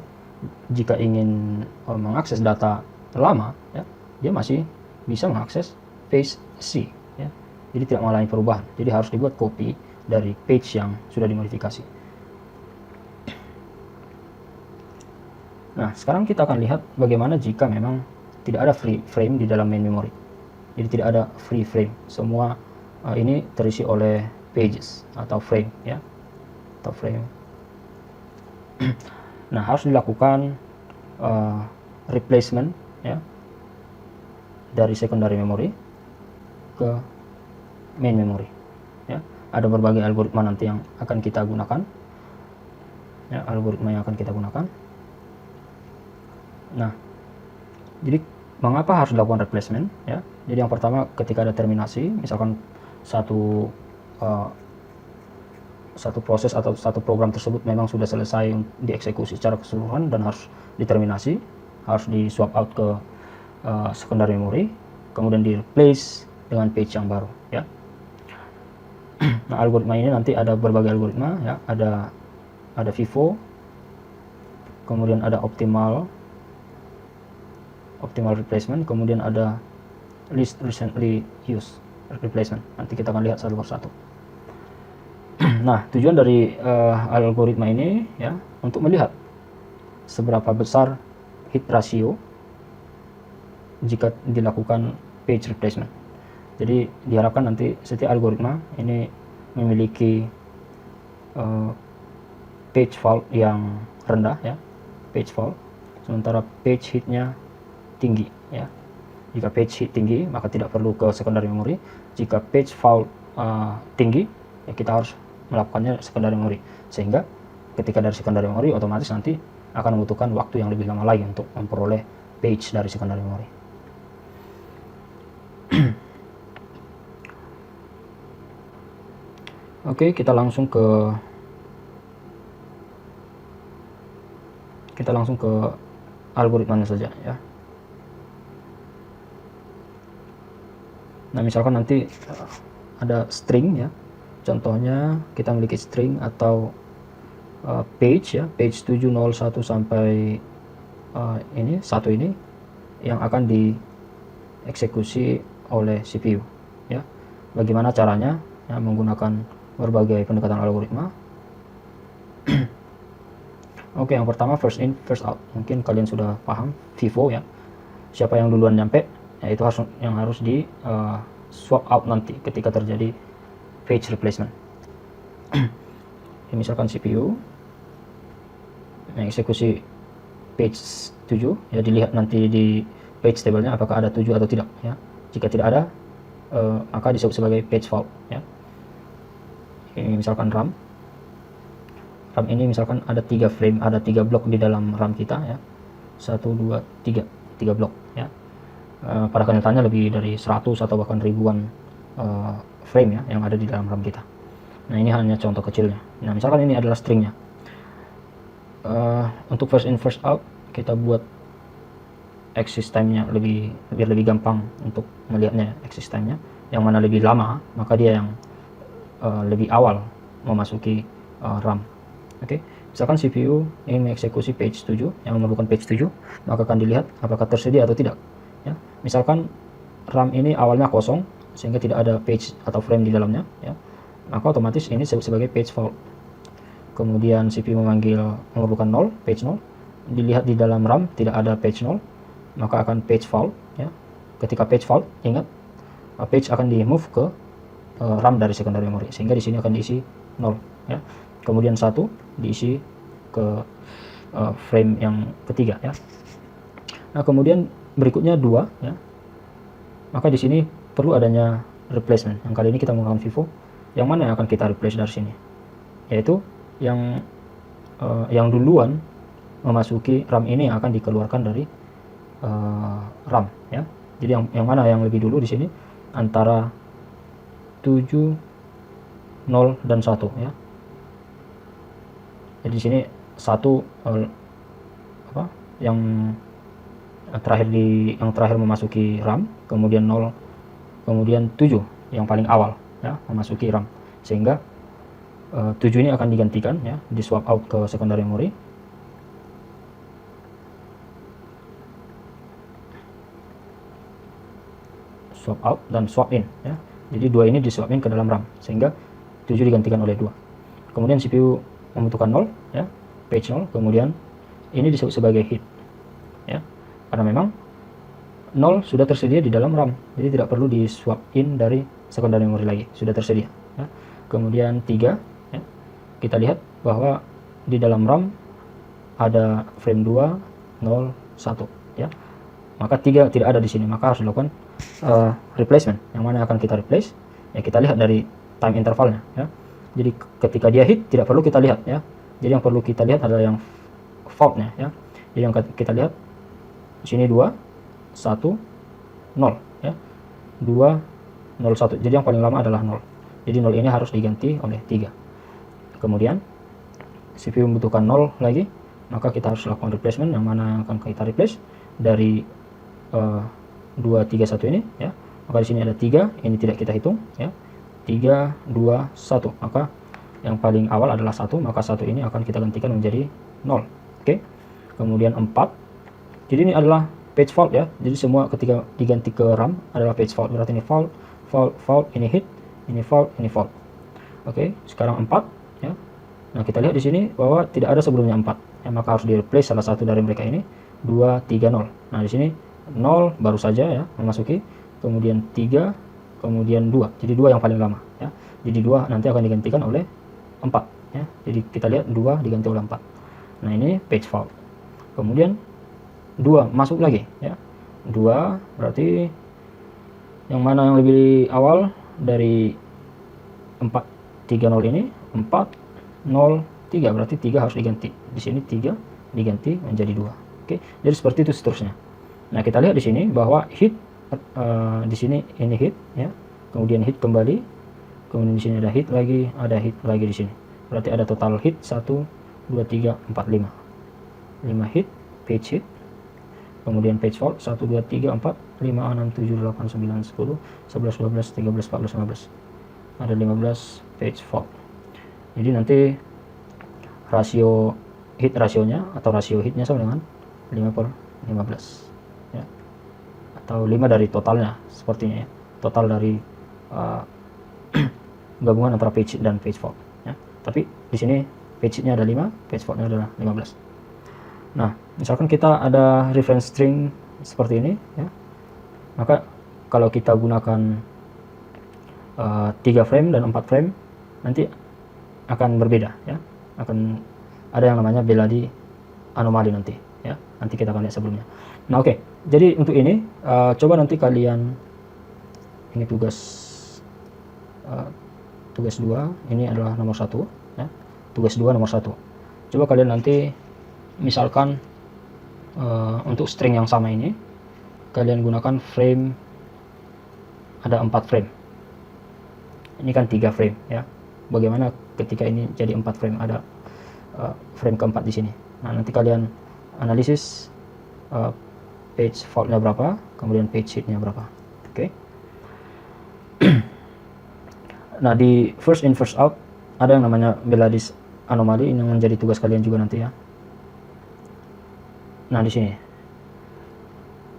jika ingin mengakses data lama ya, dia masih bisa mengakses page C ya. Jadi tidak mengalami perubahan. Jadi harus dibuat copy dari page yang sudah dimodifikasi. Nah, sekarang kita akan lihat bagaimana jika memang tidak ada free frame di dalam main memory. Jadi tidak ada free frame. Semua ini terisi oleh pages atau frame ya. Atau frame. Nah, harus dilakukan replacement ya dari secondary memory ke main memory ya. Ada berbagai algoritma nanti yang akan kita gunakan ya, algoritma yang akan kita gunakan. Nah, jadi mengapa harus dilakukan replacement ya. Jadi yang pertama, ketika ada terminasi, misalkan satu proses atau satu program tersebut memang sudah selesai dieksekusi secara keseluruhan dan harus diterminasi, harus di swap out ke secondary memory, kemudian di replace dengan page yang baru ya. Nah, algoritma ini nanti ada berbagai algoritma ya, ada FIFO, kemudian ada optimal replacement, kemudian ada least recently used replacement. Nanti kita akan lihat satu persatu. Nah, tujuan dari algoritma ini ya untuk melihat seberapa besar hit ratio jika dilakukan page replacement. Jadi diharapkan nanti setiap algoritma ini memiliki page fault yang rendah ya, page fault, sementara page hitnya tinggi ya. Jika page hit tinggi maka tidak perlu ke secondary memory. Jika page fault tinggi ya kita harus melakukannya secondary memory, sehingga ketika dari secondary memory otomatis nanti akan membutuhkan waktu yang lebih lama lagi untuk memperoleh page dari secondary memory. Oke, kita langsung ke algoritmanya saja ya. Nah, misalkan nanti ada string ya. Contohnya kita memiliki string atau page ya, page 701 sampai ini 1 ini yang akan dieksekusi oleh CPU ya. Bagaimana caranya? Ya, menggunakan berbagai pendekatan algoritma. Oke, yang pertama first in first out. Mungkin kalian sudah paham FIFO ya. Siapa yang duluan nyampe, ya itu harus di swap out nanti ketika terjadi page replacement. Ya, misalkan CPU mengeksekusi page 7 ya, dilihat nanti di page table-nya apakah ada 7 atau tidak ya. Jika tidak ada maka disebut sebagai page fault ya. Ini misalkan RAM ini misalkan ada 3 frame, ada 3 blok di dalam RAM kita ya. 1 2 3 blok ya. Pada kenyataannya lebih dari 100 atau bahkan ribuan frame ya yang ada di dalam RAM kita. Nah, ini hanya contoh kecilnya. Nah, misalkan ini adalah stringnya. Untuk first in first out kita buat exit time-nya biar lebih gampang untuk melihatnya exit time-nya. Yang mana lebih lama maka dia yang lebih awal memasuki RAM. Oke, misalkan CPU ingin mengeksekusi page 7 yang memerlukan page 7, maka akan dilihat apakah tersedia atau tidak ya. Misalkan RAM ini awalnya kosong sehingga tidak ada page atau frame di dalamnya ya, maka otomatis ini disebut sebagai page fault. Kemudian CPU memerlukan 0, page 0, dilihat di dalam RAM tidak ada page 0, maka akan page fault ya. Ketika page fault, ingat page akan di move ke RAM dari secondary memory, sehingga di sini akan diisi 0 ya. Kemudian 1 diisi ke frame yang ketiga ya. Nah, kemudian berikutnya 2 ya. Maka di sini perlu adanya replacement. Yang kali ini kita menggunakan FIFO. Yang mana yang akan kita replace dari sini? Yaitu yang duluan memasuki RAM ini akan dikeluarkan dari RAM ya. Jadi yang mana yang lebih dulu di sini antara 7, 0 dan 1 ya. Jadi di sini 1 yang terakhir memasuki RAM, kemudian 0, kemudian 7 yang paling awal ya memasuki RAM, sehingga 7 ini akan digantikan ya, di swap out ke secondary memory. Swap out dan swap in ya. Jadi 2 ini di swap in ke dalam RAM, sehingga 7 digantikan oleh 2. Kemudian CPU membutuhkan 0 ya, page 0, kemudian ini disebut sebagai hit ya, karena memang 0 sudah tersedia di dalam RAM, jadi tidak perlu di swap in dari secondary memory lagi, sudah tersedia ya. Kemudian 3 ya, kita lihat bahwa di dalam RAM ada frame 2, 0, 1 ya, maka 3 tidak ada di sini, maka harus dilakukan replacement. Yang mana akan kita replace ya, kita lihat dari time intervalnya ya. Jadi ketika dia hit tidak perlu kita lihat ya, jadi yang perlu kita lihat adalah yang faultnya ya. Jadi yang kita lihat di sini 2, 1, 0 ya, 2, 0, 1, jadi yang paling lama adalah 0, jadi 0 ini harus diganti oleh 3. Kemudian CPU membutuhkan 0 lagi, maka kita harus lakukan replacement. Yang mana akan kita replace dari 2, 3, 1 ini ya, maka di sini ada 3, ini tidak kita hitung ya, 3, 2, 1, maka yang paling awal adalah 1, maka 1 ini akan kita gantikan menjadi 0. Oke. Kemudian 4, jadi ini adalah page fault ya, jadi semua ketika diganti ke RAM adalah page fault, berarti ini fault, ini hit, ini fault, ini fault. Oke, sekarang 4 ya. Nah, kita lihat di sini bahwa tidak ada sebelumnya 4. Ya, maka harus di-replace salah satu dari mereka ini 2 3 0. Nah, di sini 0 baru saja ya memasuki, kemudian 3, kemudian 2. Jadi 2 yang paling lama ya. Jadi 2 nanti akan digantikan oleh 4 ya. Jadi kita lihat 2 diganti oleh 4. Nah, ini page fault. Kemudian 2 masuk lagi ya. 2 berarti yang mana yang lebih awal dari 430 ini? 403, berarti 3 harus diganti. Di sini 3 diganti menjadi 2. Oke, jadi seperti itu seterusnya. Nah, kita lihat di sini bahwa hit di sini ini hit ya. Kemudian hit kembali. Kemudian di sini ada hit lagi di sini. Berarti ada total hit 1 2 3 4 5. 5 hit, page hit. Kemudian page fault 1 2 3 4 5 6 7 8 9 10 11 12 13 14 15. Ada 15 page fault. Jadi nanti rasio hit rasionya atau rasio hitnya sama dengan 5/15 ya. Atau 5 dari totalnya sepertinya ya. Total dari gabungan antara page hit dan page fault ya. Tapi di sini page hitnya ada 5, page faultnya adalah 15. Nah, misalkan kita ada reference string seperti ini ya. Maka kalau kita gunakan 3 frame dan 4 frame nanti akan berbeda ya. Akan ada yang namanya Beladi anomali nanti ya. Nanti kita akan lihat sebelumnya. Nah, oke. Jadi untuk ini coba nanti kalian, ini tugas 2, ini adalah nomor 1 ya. Tugas 2 nomor 1. Coba kalian nanti misalkan untuk string yang sama ini kalian gunakan frame, ada 4 frame. Ini kan 3 frame ya. Bagaimana ketika ini jadi 4 frame, ada frame keempat di sini. Nah, nanti kalian analisis page faultnya berapa, kemudian page hitnya berapa. Oke. Nah, di first in first out ada yang namanya Beladi's anomali, ini yang menjadi tugas kalian juga nanti ya. Nah, di sini.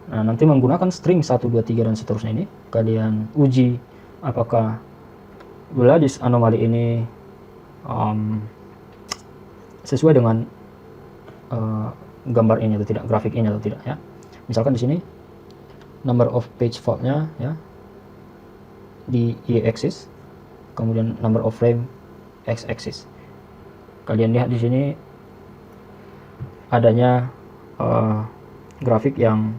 Nah, nanti menggunakan string 1 2 3 dan seterusnya ini kalian uji apakah Beladi's anomali ini sesuai dengan gambar ini atau tidak, grafik ini atau tidak ya. Misalkan di sini number of page faultnya ya di y-axis, kemudian number of frame x-axis. Kalian lihat di sini adanya grafik yang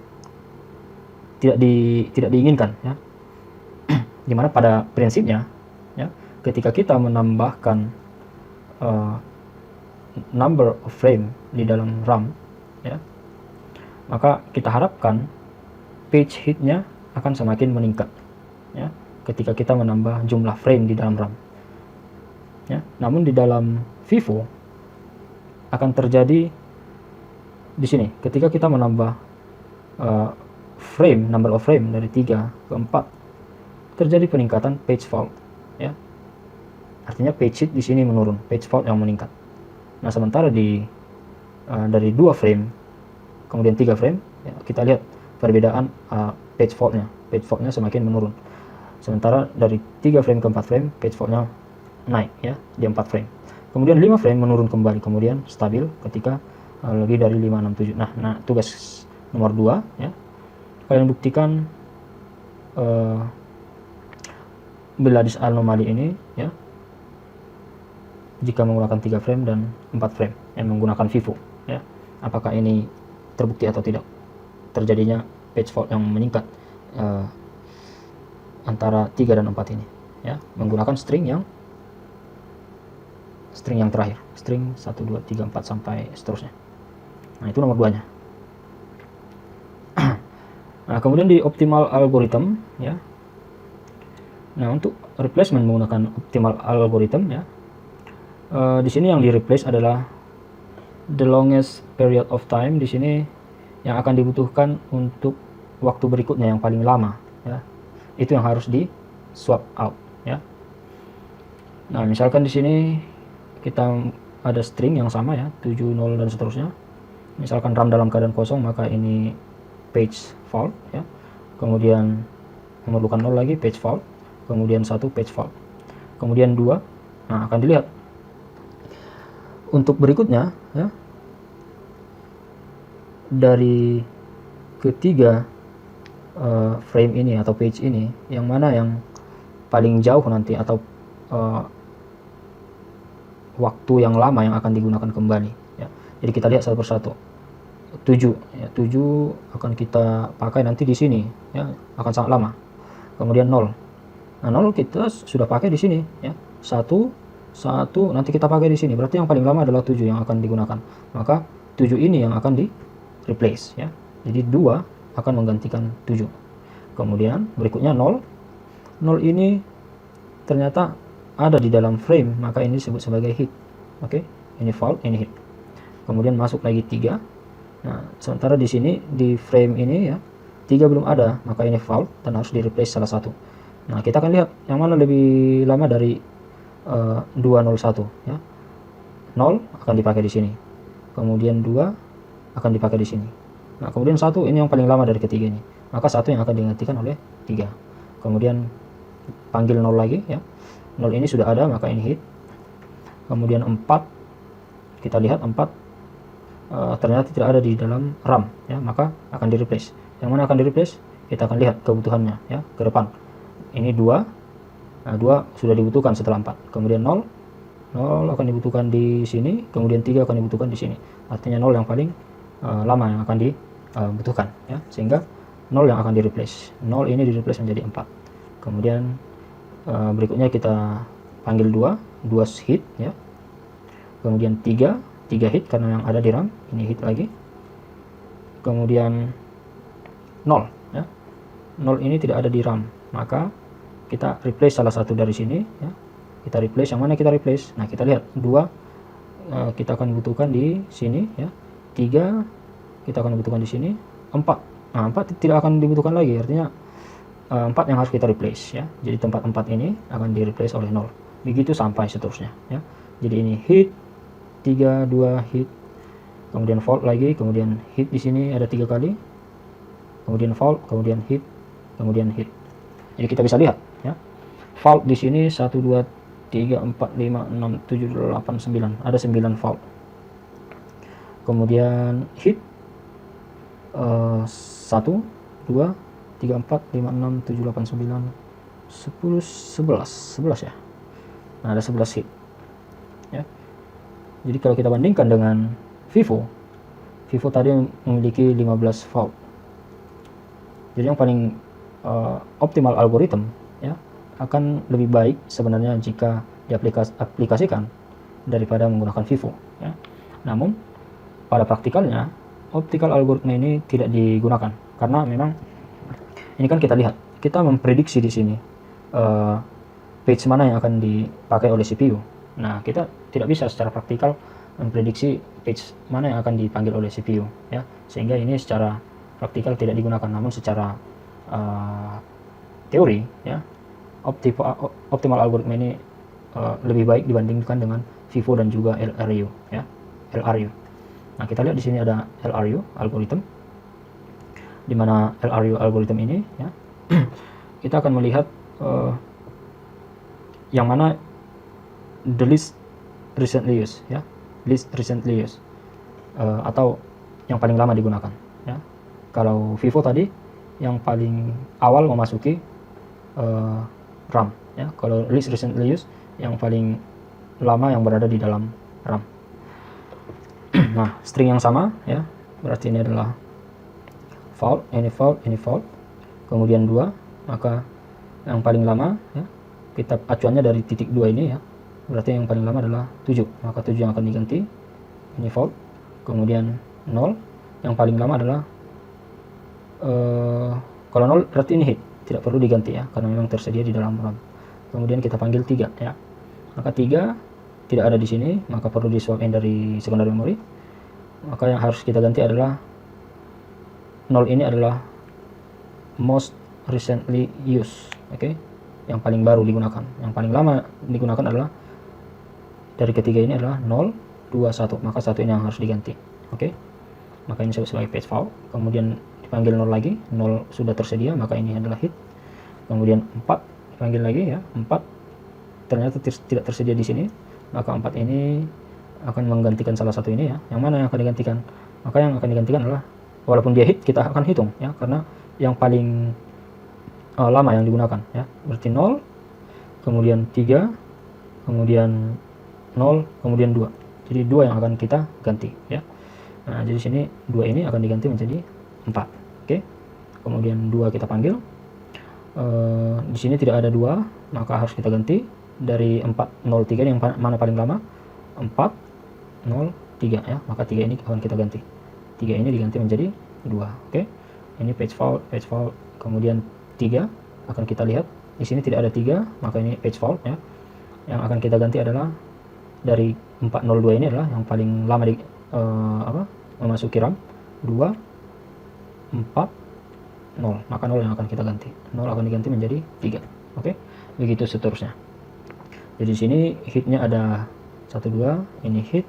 tidak diinginkan ya. Dimana pada prinsipnya ya, ketika kita menambahkan number of frame di dalam RAM ya, maka kita harapkan page hitnya akan semakin meningkat ya ketika kita menambah jumlah frame di dalam RAM ya. Namun di dalam Vivo akan terjadi di sini ketika kita menambah frame, number of frame dari 3 ke 4, terjadi peningkatan page fault ya. Artinya page hit di sini menurun, page fault yang meningkat. Nah, sementara dari 2 frame kemudian 3 frame ya, kita lihat perbedaan page faultnya semakin menurun. Sementara dari 3 frame ke 4 frame page faultnya naik ya di 4 frame. Kemudian 5 frame menurun kembali, kemudian stabil ketika lebih dari 5 6 7. Nah, tugas nomor 2 ya. Kalian buktikan Beladi's anomali ini ya jika menggunakan 3 frame dan 4 frame yang menggunakan Vivo ya. Apakah ini terbukti atau tidak terjadinya page fault yang meningkat antara 3 dan 4 ini ya, menggunakan string yang terakhir, string 1 2 3 4 sampai seterusnya. Nah, itu nomor 2-nya. Nah, kemudian di optimal algorithm ya. Nah, untuk replacement menggunakan optimal algorithm ya. Di sini yang di replace adalah the longest period of time. Di sini yang akan dibutuhkan untuk waktu berikutnya yang paling lama ya. Itu yang harus di swap out ya. Nah, misalkan di sini kita ada string yang sama ya, 7 0 dan seterusnya. Misalkan RAM dalam keadaan kosong, maka ini page fault ya. Kemudian memerlukan 0 lagi page fault, kemudian 1 page fault. Kemudian 2 Nah, akan dilihat. Untuk berikutnya, ya, dari ketiga frame ini atau page ini, yang mana yang paling jauh nanti atau waktu yang lama yang akan digunakan kembali, ya. Jadi kita lihat satu persatu. 7 ya, 7 akan kita pakai nanti di sini, ya, akan sangat lama. Kemudian 0. Nah, 0 kita sudah pakai di sini, ya. 1 nanti kita pakai di sini. Berarti yang paling lama adalah 7 yang akan digunakan. Maka 7 ini yang akan di replace, ya. Jadi 2 akan menggantikan 7. Kemudian berikutnya 0. 0 ini ternyata ada di dalam frame, maka ini disebut sebagai hit. Oke, ini fault, ini hit. Kemudian masuk lagi 3. Nah, sementara di sini di frame ini, ya, 3 belum ada, maka ini fault dan harus di replace salah satu. Nah, kita akan lihat yang mana lebih lama dari 201, ya. 0 akan dipakai di sini. Kemudian 2 akan dipakai di sini. Nah, kemudian 1 ini yang paling lama dari ketiga ini. Maka 1 yang akan digantikan oleh 3. Kemudian panggil 0 lagi, ya. 0 ini sudah ada, maka ini hit. Kemudian 4, kita lihat 4 ternyata tidak ada di dalam RAM, ya, maka akan di replace. Yang mana akan di replace? Kita akan lihat kebutuhannya, ya, ke depan. Ini 2. Nah, 2 sudah dibutuhkan setelah 4. Kemudian 0 akan dibutuhkan di sini, kemudian 3 akan dibutuhkan di sini. Artinya 0 yang paling lama yang akan dibutuhkan, ya. Sehingga 0 yang akan di replace. 0 ini di replace menjadi 4. Kemudian berikutnya kita panggil 2 hit, ya. Kemudian 3 hit karena yang ada di RAM, ini hit lagi. Kemudian 0, ya. 0 ini tidak ada di RAM, maka kita replace salah satu dari sini, ya. Kita replace, yang mana kita replace? Nah, kita lihat 2 kita akan butuhkan di sini, ya. 3 kita akan butuhkan di sini. 4, nah 4 tidak akan dibutuhkan lagi, artinya 4 yang harus kita replace, ya. Jadi tempat 4 ini akan di replace oleh 0. Begitu sampai seterusnya, ya. Jadi ini hit 3, 2 hit, kemudian fault lagi, kemudian hit di sini ada 3 kali, kemudian fault, kemudian hit, kemudian hit. Jadi kita bisa lihat, ya. Fault di sini 1 2 3 4 5 6 7 8 9, ada 9 fault. Kemudian hit 1 2 3 4 5 6 7 8 9 10 11 ya. Nah, ada 11 hit, ya. Jadi kalau kita bandingkan dengan Vivo tadi memiliki 15 fault. Jadi yang paling optimal algoritma, ya, akan lebih baik sebenarnya jika diaplikasikan daripada menggunakan Vivo, ya. Namun pada praktikalnya optical algoritma ini tidak digunakan karena memang ini kan kita lihat, kita memprediksi di sini page mana yang akan dipakai oleh CPU. Nah, kita tidak bisa secara praktikal memprediksi page mana yang akan dipanggil oleh CPU, ya. Sehingga ini secara praktikal tidak digunakan, namun secara teori, ya, optimal algoritma ini lebih baik dibandingkan dengan Vivo dan juga LRU, ya. LRU. Nah, kita lihat di sini ada LRU algoritma, di mana LRU algoritma ini, ya, kita akan melihat yang mana the least recently used, ya, least recently used, atau yang paling lama digunakan, ya. Kalau Vivo tadi yang paling awal memasuki RAM, ya. Kalau least recently used yang paling lama yang berada di dalam RAM. Nah, string yang sama, ya, berarti ini adalah fault, ini fault, ini fault, kemudian 2, maka yang paling lama, ya, kita acuannya dari titik 2 ini, ya, berarti yang paling lama adalah 7, maka 7 yang akan diganti, ini fault. Kemudian 0, yang paling lama adalah kalau 0 berarti ini hit, tidak perlu diganti, ya, karena memang tersedia di dalam RAM. Kemudian kita panggil 3, ya, maka 3 tidak ada di sini, maka perlu di swap in dari secondary memory. Maka yang harus kita ganti adalah 0 ini adalah most recently used, oke. Yang paling baru digunakan. Yang paling lama digunakan adalah dari ketiga ini adalah 0, 2, 1. Maka 1 ini yang harus diganti, oke. Maka ini sebagai page fault. Kemudian dipanggil 0 lagi, 0 sudah tersedia, maka ini adalah hit. Kemudian 4 dipanggil lagi, ya, 4 ternyata tidak tersedia di sini, maka 4 ini akan menggantikan salah satu ini ya. Yang mana yang akan digantikan? Maka yang akan digantikan adalah, walaupun dia hit, kita akan hitung ya, karena yang paling lama yang digunakan ya. Berarti 0, kemudian 3, kemudian 0, kemudian 2. Jadi 2 yang akan kita ganti ya. Nah, jadi sini 2 ini akan diganti menjadi 4. Oke. Kemudian 2 kita panggil. Di sini tidak ada 2, maka harus kita ganti dari 403 yang mana paling lama. 403 ya, maka 3 ini akan kita ganti. 3 ini diganti menjadi 2. Oke. Ini page fault, kemudian 3 akan kita lihat di sini tidak ada 3, maka ini page fault ya. Yang akan kita ganti adalah dari 402 ini adalah yang paling lama di memasuki RAM. 2 4 0, maka 0 yang akan kita ganti. 0 akan diganti menjadi 3. Oke. Begitu seterusnya. Jadi di sini hitnya ada 1 2, ini hit.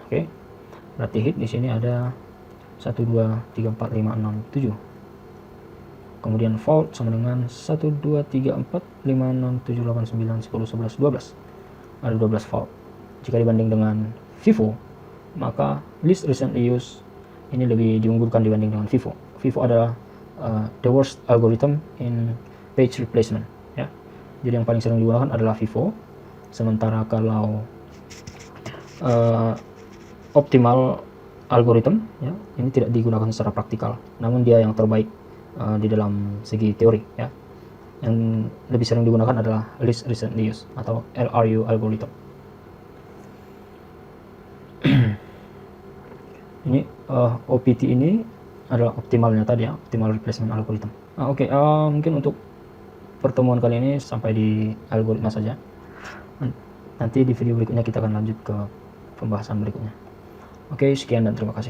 Oke. Berarti hit di sini ada 1 2 3 4 5 6 7. Kemudian fault sama dengan 1 2 3 4 5 6 7 8 9 10 11 12. Ada 12 fault. Jika dibanding dengan FIFO, maka least recently used ini lebih diunggulkan dibanding dengan FIFO. FIFO adalah the worst algorithm in page replacement ya. Jadi yang paling sering digunakan adalah FIFO. Sementara kalau optimal algorithm ya, ini tidak digunakan secara praktikal, namun dia yang terbaik di dalam segi teori ya. Yang lebih sering digunakan adalah least recently used atau LRU algorithm. Ini OPT ini adalah optimalnya tadi ya, optimal replacement algorithm. Oke, mungkin untuk pertemuan kali ini sampai di algoritma saja. Nanti di video berikutnya kita akan lanjut ke pembahasan berikutnya. Oke, sekian dan terima kasih.